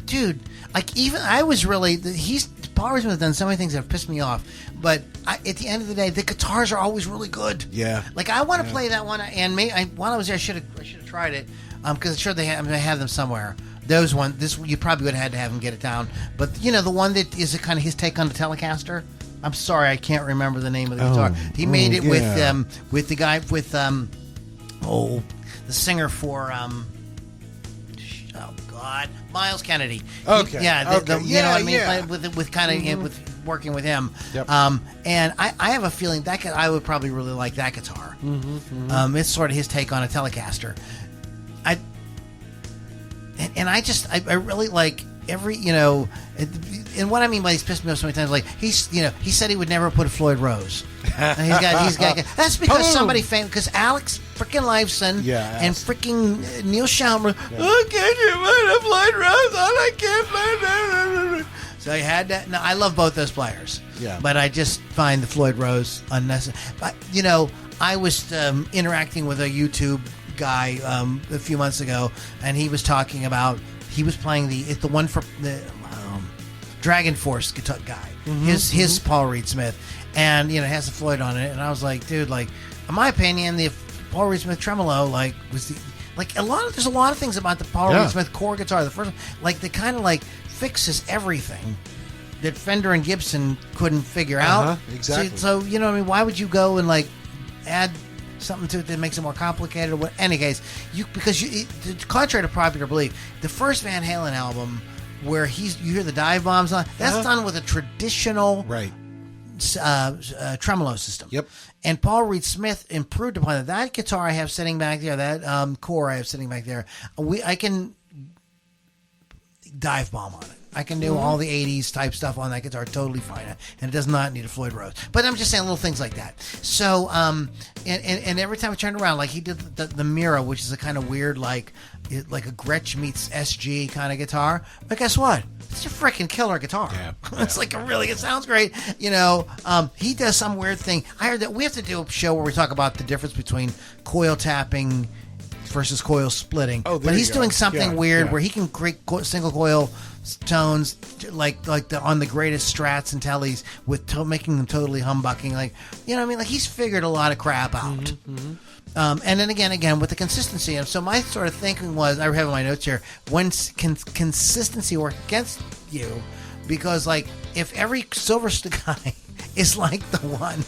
dude. Like I was really. Paul Reisman has done so many things that have pissed me off, but at the end of the day, the guitars are always really good. Yeah. Like I want to play that one, and while I was there, I should have tried it because I'm sure they have them somewhere. This you probably would have had to have him get it down, but the one that is kind of his take on the Telecaster. I'm sorry, I can't remember the name of the guitar. He made it with the guy with the singer for Miles Kennedy. Okay. You know what I mean? With working with him. Yep. And I have a feeling I would probably really like that guitar. It's sort of his take on a Telecaster. I really like every, and what I mean by he's pissed me off so many times, like he said he would never put a Floyd Rose. And he's got that's because somebody famous, because Alex freaking Lifeson and freaking Neil Schaumburg, oh, can't you put a Floyd Rose on? I can't play. So he had that. No, I love both those players. Yeah. But I just find the Floyd Rose unnecessary. But, I was interacting with a YouTube guy a few months ago, and he was talking about, he was playing the one for the Dragon Force guitar guy, his Paul Reed Smith, and it has the Floyd on it, and I was like, dude, like in my opinion, the Paul Reed Smith tremolo was there's a lot of things about the Paul Reed Smith core guitar, the first one, the kind of fixes everything that Fender and Gibson couldn't figure out. Exactly. So what I mean, why would you go and add something to it that makes it more complicated? Or what? Any case, contrary to popular belief, the first Van Halen album where you hear the dive bombs on, that's done with a traditional tremolo system. Yep. And Paul Reed Smith improved upon it. That guitar I have sitting back there, that core I have sitting back there, I can dive bomb on it. I can do all the 80s type stuff on that guitar totally fine. And it does not need a Floyd Rose. But I'm just saying little things like that. So, and every time I turned around, like he did the Mira, which is a kind of weird, like a Gretsch meets SG kind of guitar. But guess what? It's a freaking killer guitar. Yeah. It's like it sounds great. You know, he does some weird thing. I heard that we have to do a show where we talk about the difference between coil tapping versus coil splitting. Oh, there but he's you go. doing something Yeah, weird yeah. where he can create single coil tones like on the greatest Strats and Tellys with making them totally humbucking. Like, you know what I mean? Like he's figured a lot of crap out. And then again with the consistency. And so my sort of thinking was, I have in my notes here, when consistency work against you, because like if every Silversky guy is like the one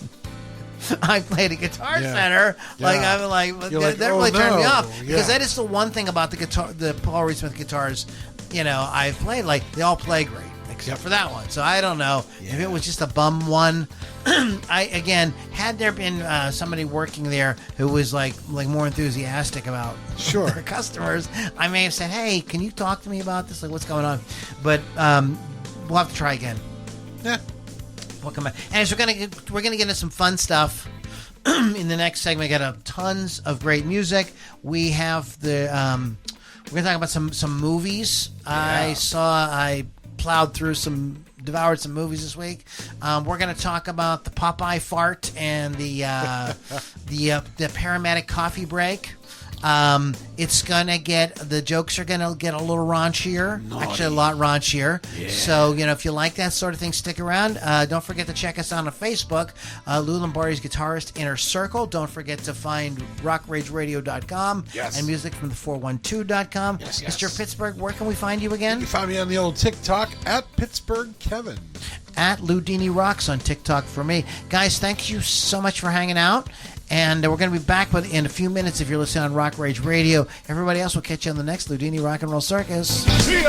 I played at Guitar Center, like I'm like that really turned me off, because that is the one thing about the guitar, the Paul Reed Smith guitars, you know, I've played, like they all play great except for that one. So I don't know if it was just a bum one. Had there been somebody working there who was like more enthusiastic about their customers, I may have said, hey, can you talk to me about this? Like, what's going on? But we'll have to try again. Yeah. Welcome back. And so we're gonna get into some fun stuff in the next segment. We got tons of great music. We have we're gonna talk about some movies. Yeah. I devoured some movies this week. We're gonna talk about the Popeye fart and the paramedic coffee break. The jokes are gonna get a little raunchier. Naughty. Actually, a lot raunchier. Yeah. So, you know, if you like that sort of thing, stick around. Don't forget to check us out on Facebook, Lou Lombardi's Guitarist Inner Circle. Don't forget to find rockrageradio.com and music from the 412.com. Yes. Mr. Pittsburgh, where can we find you again? You can find me on the old TikTok at Pittsburgh Kevin. At Loudini Rocks on TikTok for me. Guys, thank you so much for hanging out. And we're going to be back in a few minutes if you're listening on Rock Rage Radio. Everybody else will catch you on the next Loudini Rock and Roll Circus. See ya!